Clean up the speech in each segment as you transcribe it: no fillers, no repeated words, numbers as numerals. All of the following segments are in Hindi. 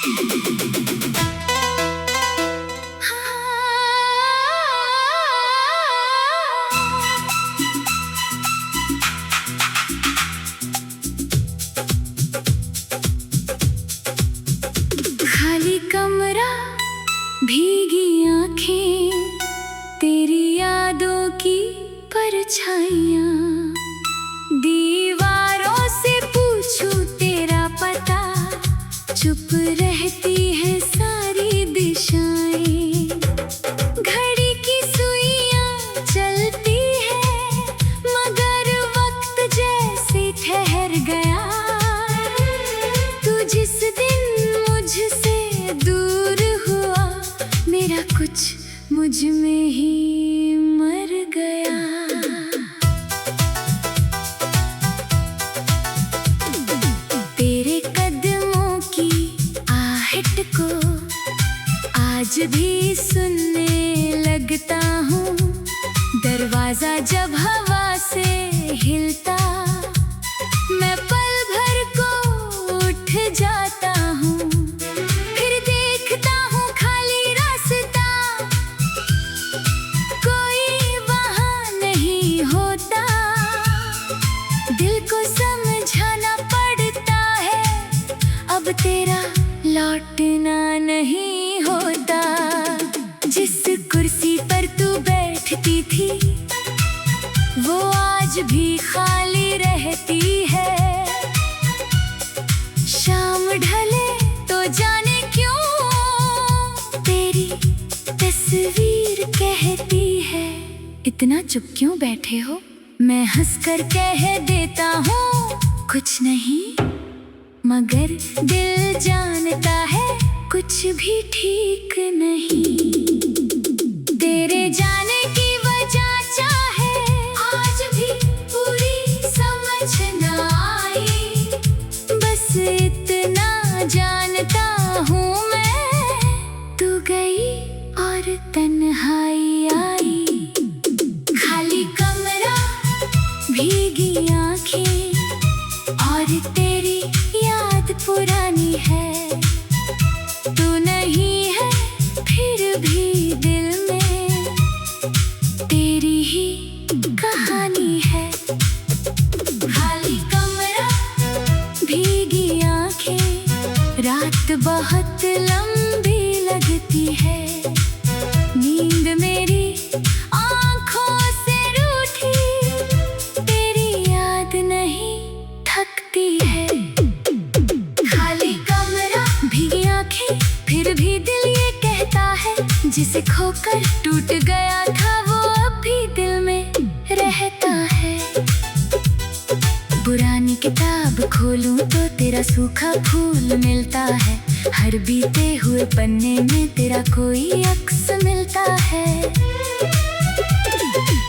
खाली कमरा, भीगी आंखें, तेरी यादों की परछाइयाँ। दीवारों से पूछूं तेरा पता, चुप रहती है सारी दिशाएं। घड़ी की सुइयां चलती है, मगर वक्त जैसे ठहर गया। तू जिस दिन मुझसे दूर हुआ, मेरा कुछ मुझ में ही मर गया। तेरे कदमों की आहट को आज भी सुनने लगता हूँ। दरवाजा जब हवा से हिलता, मैं पल भर को उठ जाता हूँ। फिर देखता हूँ खाली रास्ता, कोई वहाँ नहीं होता। दिल को समझाना पड़ता है, अब तेरा लौटना नहीं होता। जिस कुर्सी पर तू बैठती थी, वो आज भी खाली रहती है। शाम ढले तो जाने क्यों, तेरी तस्वीर कहती है, इतना चुप क्यों बैठे हो? मैं हंसकर कह देता हूँ कुछ नहीं, मगर दिल जानता है कुछ भी ठीक नहीं। तेरे जाने की वजह चाहे आज भी पूरी समझ ना आई, बस इतना जानता हूँ मैं, तू गई और तन्हाई आई। खाली कमरा, भीगी आंखें, और तेरी याद पुरानी है। तू नहीं है फिर भी दिल में, तेरी ही कहानी है। खाली कमरा, भीगी आंखें, रात बहुत लंबी लगती है। नींद मेरी आँखों से रूठी, तेरी याद नहीं थकती है। खाली कमरा, भीगी आंखें, फिर भी दिल ये कहता है, जिसे खोकर टूट गया था वो अब भी दिल में रहता है। पुरानी किताब खोलूं तो तेरा सूखा फूल मिलता है। हर बीते हुए पन्ने में तेरा कोई अक्स मिलता है।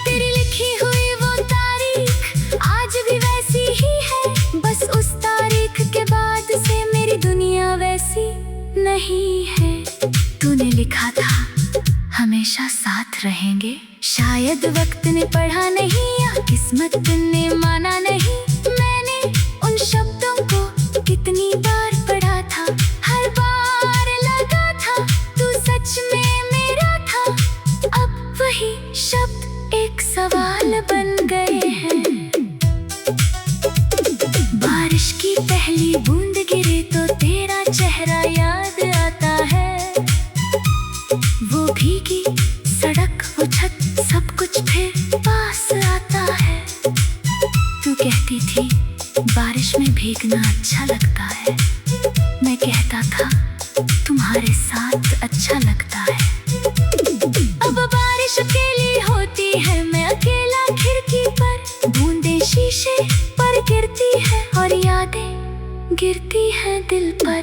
तेरी लिखी हुई वो तारीख आज भी वैसी ही है, बस उस तारीख के बाद से मेरी दुनिया वैसी नहीं है। तूने लिखा था हमेशा साथ रहेंगे, शायद वक्त ने पढ़ा नहीं या किस्मत ने माना नहीं। मैंने उन शब्दों को कितनी बार पढ़ा था, हर बार लगा था तू सच में मेरा था। अब वही शब्द एक सवाल बन गए हैं। बारिश की पहली बूंद गिरे तो तेरा चेहरा याद आता है। वो भीगी सड़क, वो छत, सब कुछ फिर पास आता है। तू कहती थी बारिश में भीगना अच्छा लगता है, मैं कहता था तुम्हारे साथ अच्छा लगता है। अब बारिश अकेली होती है, मैं अकेला खिड़की पर, बूंदें शीशे पर गिरती है और यादें गिरती हैं दिल पर।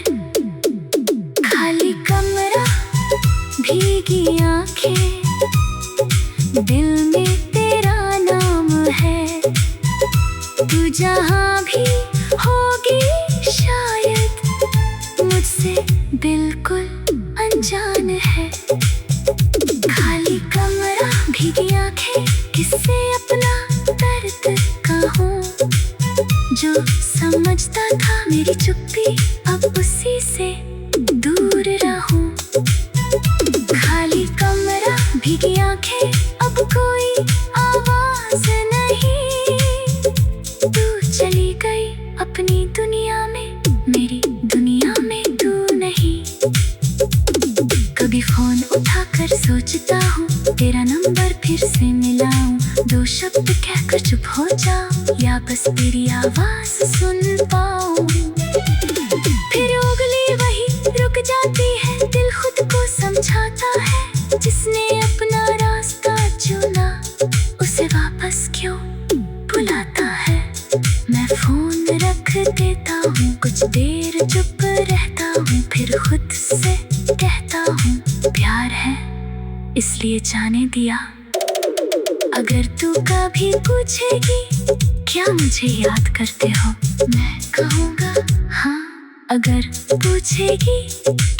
खाली कमरा, भीगी आंखें, दिल में तेरा नाम है। तू जहाँ भी होगी शायद मुझसे बिल्कुल अनजान है। खाली कमरा, भीगी आंखें, किससे अपना दर्द कहूँ। जो समझता था मेरी चुप्पी, अब उसी से दुनिया में, मेरी दुनिया में तू नहीं। कभी फोन उठाकर सोचता हूँ तेरा नंबर फिर से मिलाऊं, दो शब्द कहकर चुप हो जाऊं या बस तेरी आवाज सुन पाऊं। फिर उंगली वही रुक जाती है, दिल खुद को समझाता है जिसने अपना रास्ता चुना उसे वापस क्यों बुलाता है। मैं फोन रख देता हूँ, कुछ देर चुप रहता हूँ, फिर खुद से कहता हूँ प्यार है इसलिए जाने दिया। अगर तू कभी पूछेगी क्या मुझे याद करते हो, मैं कहूँगा हाँ। अगर पूछेगी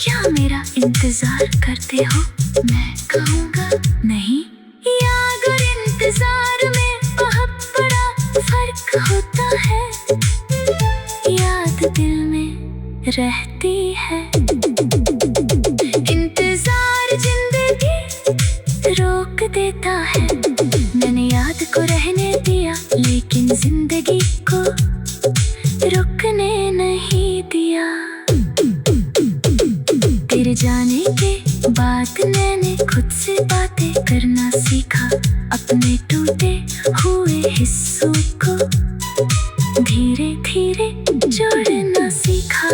क्या मेरा इंतजार करते हो, मैं कहूँगा नहीं। याद और इंतजार में बहुत बड़ा फर्क होता है, याद दिल में रहती है, इंतजार जिंदगी रोक देता है। मैंने याद को रहने दिया लेकिन जिंदगी को रुकने नहीं दिया। तेरे जाने के बाद मैंने खुद से बातें करना सीखा, अपने टूटे हुए हिस्सों को धीरे धीरे जोड़ना सीखा।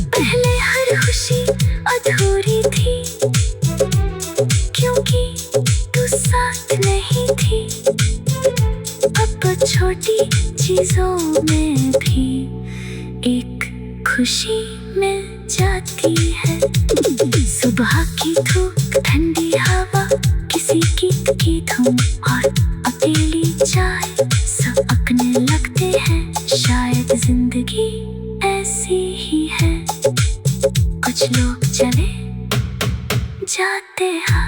पहले हर खुशी अधूरी थी क्योंकि तू साथ नहीं थी, अब छोटी चीजों में भी एक खुशी मिल जाती है। सुबह की धूप, ठंडी हवा, किसी गीत की धुन और अकेली चाय सब अपने लगते हैं। शायद जिंदगी ऐसी ही है, कुछ लोग चले जाते हैं।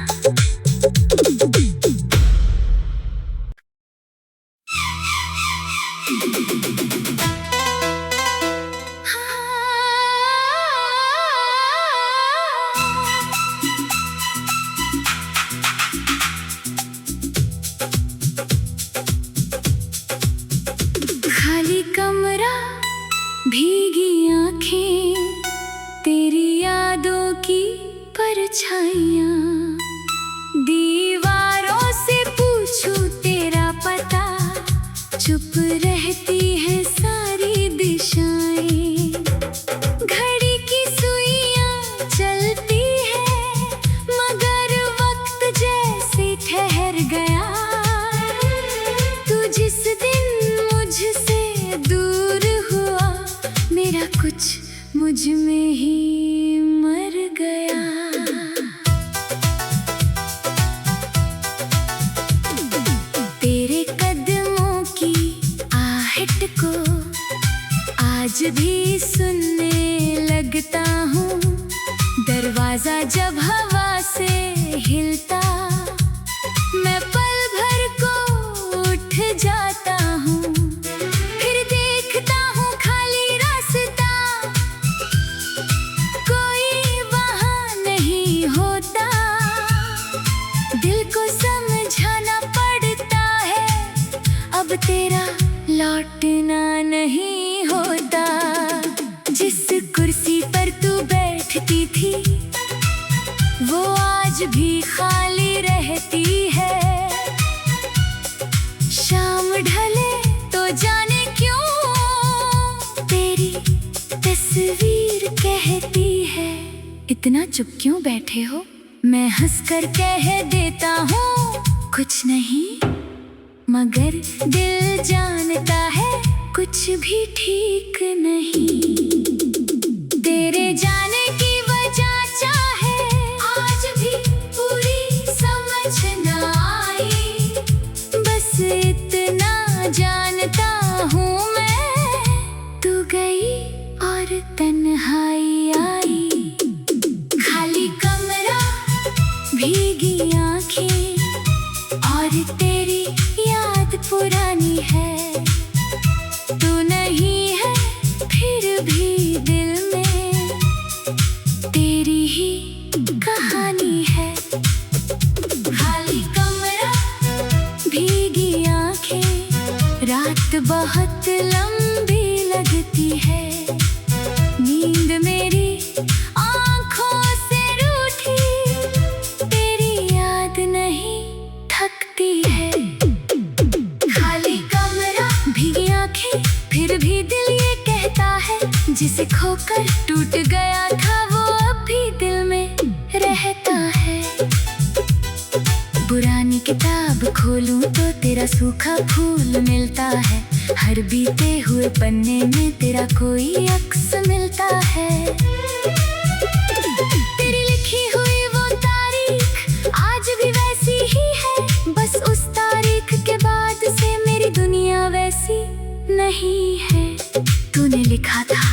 खाली कमरा, भीगी आंखें, तेरी यादों की परछाइयाँ, दीवारों से पूछूं तेरा पता, चुप रहती है सारी दिशाएं। घड़ी की सुइयां चलती है मगर वक्त जैसे ठहर गया। तू जिस दिन मुझसे दूर हुआ, मेरा कुछ मुझ में ही मर गया। तेरे कदमों की आहट को आज भी सुनने लगता हूँ, दरवाजा जब हवा से हिलता मैं पल भर को उठ जाता हूँ। फिर देखता हूँ खाली रास्ता, कोई वहाँ नहीं होता। दिल को समझाना पड़ता है अब तेरा लौटना नहीं होता। जिस कुर्सी पर तू बैठती थी वो आज भी खाली रहती है। शाम ढले तो जाने क्यों तेरी तस्वीर कहती है, इतना चुप क्यों बैठे हो। मैं हंसकर कह देता हूँ कुछ नहीं, मगर दिल जानता है कुछ भी ठीक नहीं। तेरे जाने की वजह चाहे आज भी पूरी समझ ना आई, बस इतना जानता हूँ मैं, तू गई और तन्हाई आई। खाली कमरा, भीगी आंखें और तेरी याद पुरानी है। तू नहीं है फिर भी दिल में तेरी ही कहानी है। खाली कमरा, भीगी आंखें, रात बहुत लंबी लगती जिसे खोकर टूट गया था वो अब भी दिल में रहता है। पुरानी किताब खोलूं तो तेरा सूखा फूल मिलता है, हर बीते हुए पन्ने में तेरा कोई अक्स मिलता है। तेरी लिखी हुई वो तारीख आज भी वैसी ही है, बस उस तारीख के बाद से मेरी दुनिया वैसी नहीं है। तूने लिखा था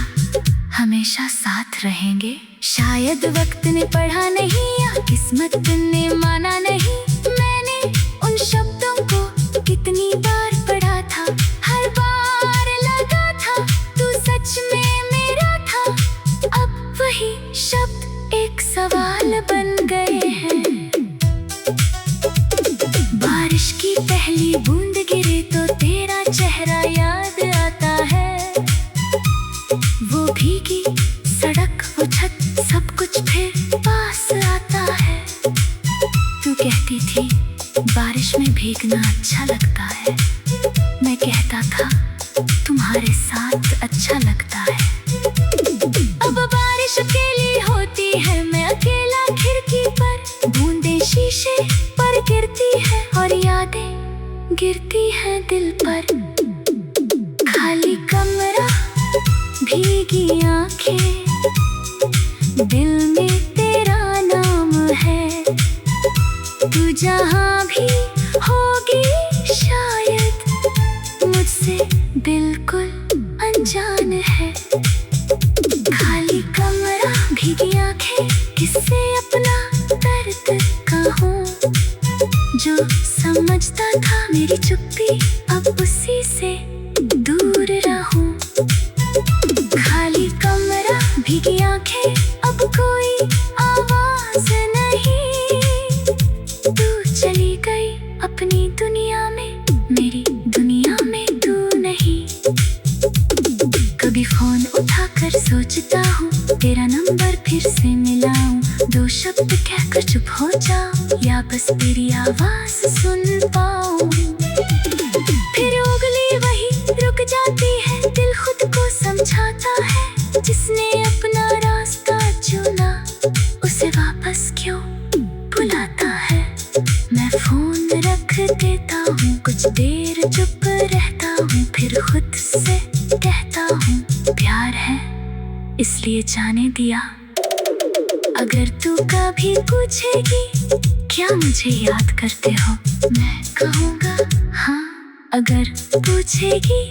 हमेशा साथ रहेंगे, शायद वक्त ने पढ़ा नहीं या किस्मत ने माना नहीं। मैंने उन शब्दों को कितनी बार पढ़ा था, हर बार लगा था तू सच में मेरा था। अब वही शब्द एक सवाल बन गए हैं। बारिश की पहली बूंद गिरे तो तेरा चेहरा याद आता है, वो भीगी सड़क वो छत सब कुछ फिर पास आता है। तू कहती थी बारिश में भीगना अच्छा लगता है, मैं कहता था तुम्हारे साथ अच्छा लगता है। अब बारिश अकेली होती है, मैं अकेला खिड़की पर, बूंदें शीशे पर गिरती है और यादें गिरती हैं दिल पर। खाली कमरा भीगी आंखें, दिल में तेरा नाम है। तू जहाँ भी होगी शायद मुझसे बिल्कुल अनजान है। खाली कमरा भीगी आंखें, किससे अपना दर्द कहूँ, जो समझता था मेरी चुप्पी अब उसी से दूर रहूं। खाली कमरा भीगी आंखें, अब कोई आवाज नहीं, तू चली गई अपनी दुनिया में, मेरी दुनिया में तू नहीं। कभी फोन उठाकर सोचता हूँ तेरा नंबर फिर से मिलाऊं, दो शब्द कहकर चुप हो जाऊं या बस तेरी आवाज सुन पाऊं। फिर उंगली वही रुक जाती है, दिल खुद को समझाता है, जिसने अपना रास्ता चुना उसे वापस क्यों बुलाता है। मैं फोन रख देता हूँ, कुछ देर चुप रहता हूँ, फिर खुद से कहता हूँ प्यार है इसलिए जाने दिया। अगर तू कभी पूछेगी क्या मुझे याद करते हो, मैं कहूँगा हाँ। अगर पूछेगी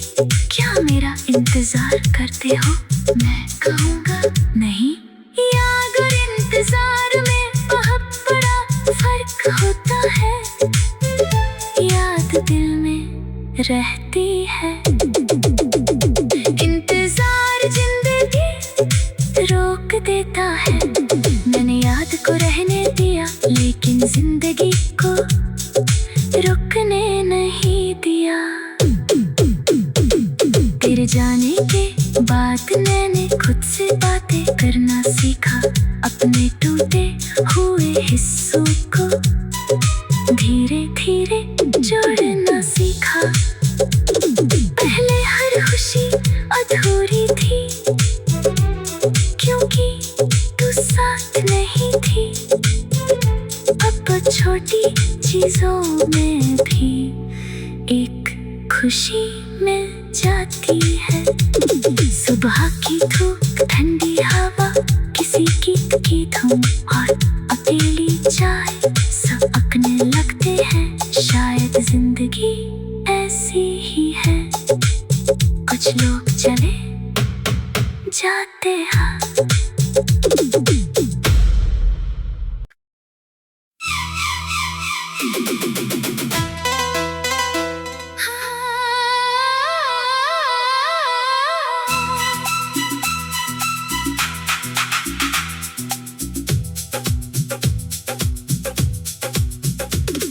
क्या मेरा इंतजार करते हो, मैं कहूँगा नहीं। याद और इंतजार में बहुत बड़ा फर्क होता है, याद दिल में रहती है, इंतजार जिंदगी रोक देता है। मैंने याद को रहने दिया लेकिन जिंदगी को रुकने नहीं दिया। तेरे जाने के बाद मैंने खुद से बातें करना सीखा, अपने टूटे हुए हिस्सों को धीरे धीरे जोड़ना सीखा। पहले हर खुशी अधूरी थी क्योंकि तू साथ नहीं थी, अब छोटी चीजों में भी एक खुशी मिल जाती है। सुबह की धूप, ठंडी हवा, किसी गीत की धुन और अकेली चाय सब अपने लगते हैं। शायद जिंदगी ऐसी ही है, कुछ लोग चले जाते हैं।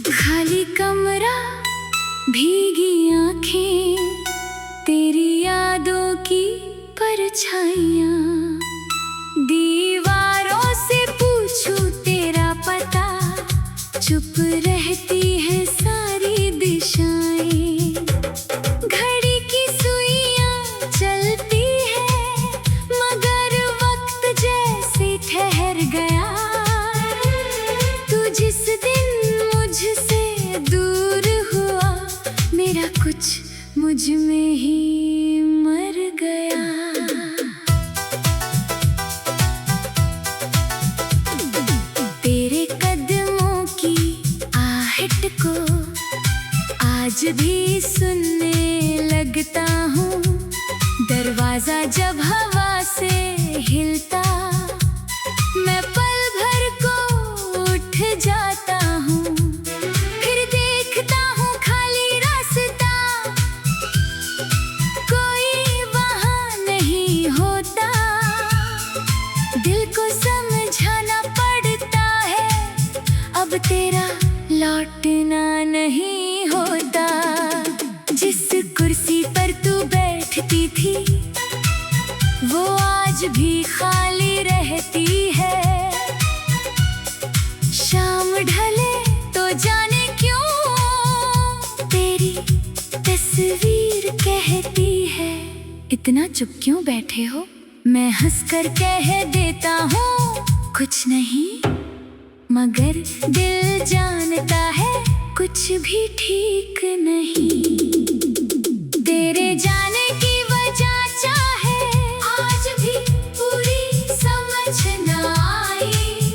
खाली कमरा, भीगी आंखें, तेरी यादों की परछाइयाँ, दीवारों से पूछूं तेरा पता, चुप रहती है सारी दिशाएं। घड़ी की सुइयां चलती है आज भी सुनने लगता हूँ, दरवाजा जब हवा से हिलता, मैं पल भर को उठ जाता हूँ। फिर देखता हूँ खाली रास्ता, कोई वहाँ नहीं होता। दिल को समझाना पड़ता है, अब तेरा लौटना नहीं होता। जिस कुर्सी पर तू बैठती थी, वो आज भी खाली रहती है। शाम ढले तो जाने क्यों तेरी तस्वीर कहती है, इतना चुप क्यों बैठे हो? मैं हंसकर कह देता हूँ कुछ नहीं, मगर दिल जानता है कुछ भी ठीक नहीं। तेरे जाने की वजह चाहे आज भी पूरी समझ न आई,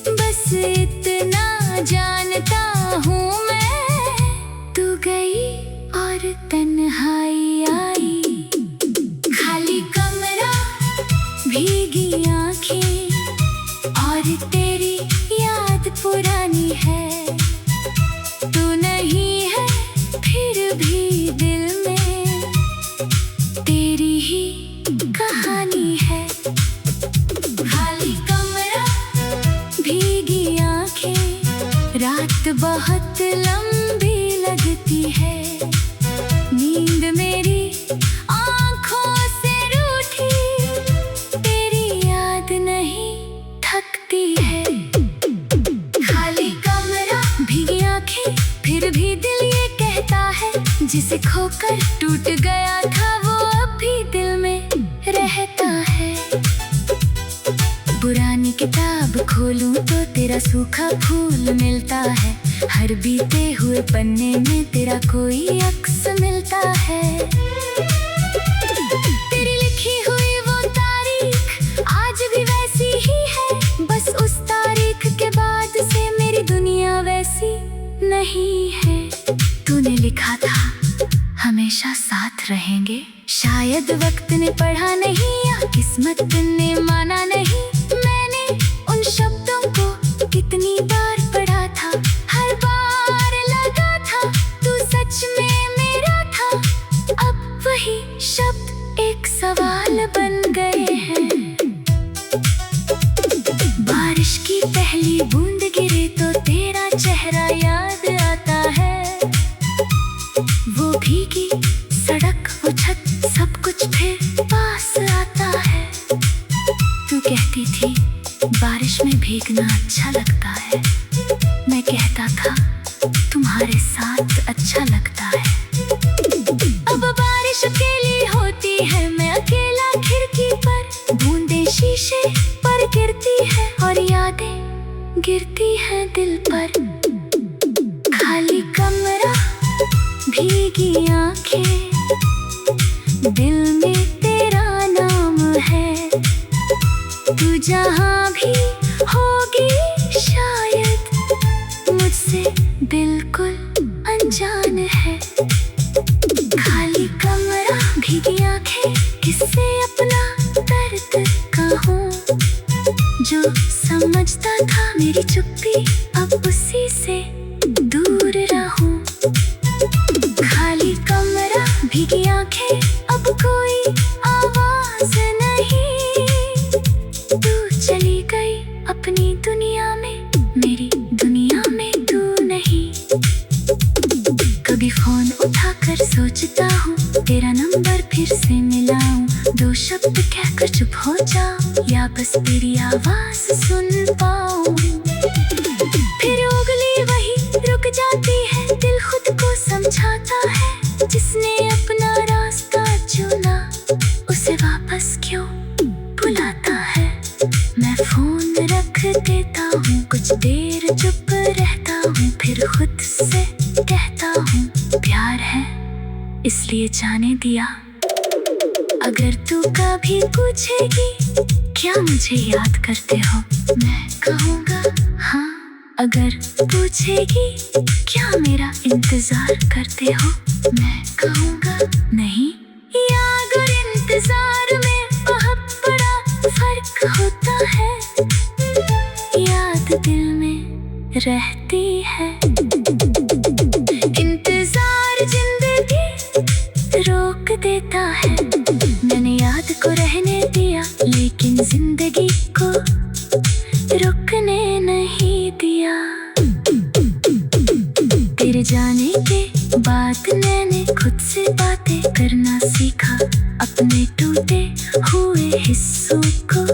बस इतना जानता हूँ मैं, तू गई और तन्हाई आई। खाली कमरा, भीगी आंखें और तेरी याद पुरानी है। तू नहीं है फिर भी दिल में, तेरी ही कहानी है। खाली कमरा, भीगी आंखें, रात बहुत लंबी लगती है। नींद मेरी आंखों से रूठी, तेरी याद नहीं थकती है। खाली कमरा, भीगी आंखें, फिर भी दिल ये कहता है, जिसे खोकर टूट गया था वो अब भी दिल में रहता है। पुरानी किताब खोलूं तो तेरा सूखा फूल मिलता है, हर बीते हुए पन्ने में तेरा कोई अक्स मिलता है। तेरी लिखी हुई वो तारीख आज भी वैसी ही है, बस उस तारीख के बाद से मेरी दुनिया वैसी नहीं है। तूने लिखा था हमेशा साथ रहेंगे, शायद वक्त ने पढ़ा नहीं या किस्मत ने माना नहीं। मैंने उन शब्दों को कितनी बार पढ़ा था, हर बार लगा था तू सच में मेरा था। अब वही शब्द एक सवाल बन गए हैं। बारिश की पहली बूंद गिरे तो तेरा चेहरा याद आता है। वो भीगी सड़क, वो छत, सब कुछ फिर पास आता है। तू कहती थी बारिश में भीगना अच्छा लगता है, मैं कहता था तुम्हारे साथ अच्छा लगता है। अब बारिश अकेली होती है, मैं अकेला खिड़की पर, बूंदें शीशे पर गिरती है और यादें गिरती हैं दिल पर। खाली कमरा, भीगी आंखें, दिल में तेरा नाम है। तू जहाँ भी होगी शायद मुझसे बिल्कुल अनजान है। खाली कमरा, भीगी आंखें, किससे अपना दर्द कहूँ? जो समझता था मेरी चुप्पी, अब उसी से दूर रहूं। खाली कमरा, भीगी आंखें, अब कोई आवाज नहीं। तू चली गई अपनी दुनिया में, मेरी दुनिया में तू नहीं। कभी फोन उठाकर सोचता हूँ तेरा नंबर फिर से मिलाऊं, दो शब्द कहकर चुप हो जाऊं या बस तेरी आवाज सुन पाऊं। फिर उंगली वही रुक जाती है, दिल खुद को समझाता है, जिसने अपना रास्ता चुना उसे वापस क्यों बुलाता है। मैं फोन रख देता हूँ, कुछ देर चुप रहता हूँ, फिर खुद से कहता हूँ प्यार है इसलिए जाने दिया। अगर तू कभी पूछेगी क्या मुझे याद करते हो, मैं कहूँगा हाँ अगर पूछेगी क्या मेरा इंतजार करते हो, मैं कहूँगा नहीं। याद और इंतजार में बहुत बड़ा फर्क होता है। याद दिल में रहती है, इंतजार जिंदगी रोक देता है। मैंने याद को रहने दिया, लेकिन जिंदगी को रुकने नहीं दिया। तेरे जाने के बाद मैंने खुद से बातें करना सीखा, अपने टूटे हुए हिस्सों को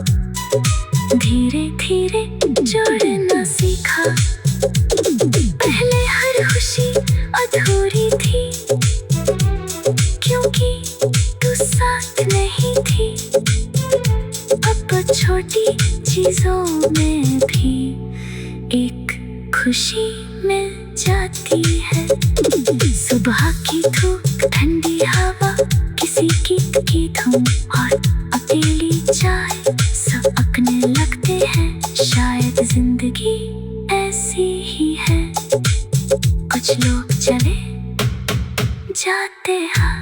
धीरे धीरे जोड़ना सीखा। पहले हर खुशी अधूरी थी, क्योंकि तू साथ नहीं थी। अब छोटी चीजों में भी एक खुशी मिल जाती है। सुबह की धूप, ठंडी हवा, किसी की धूम और अकेली चाय, सब अपने लगते हैं। शायद जिंदगी ऐसी ही है, कुछ लोग चले जाते हैं।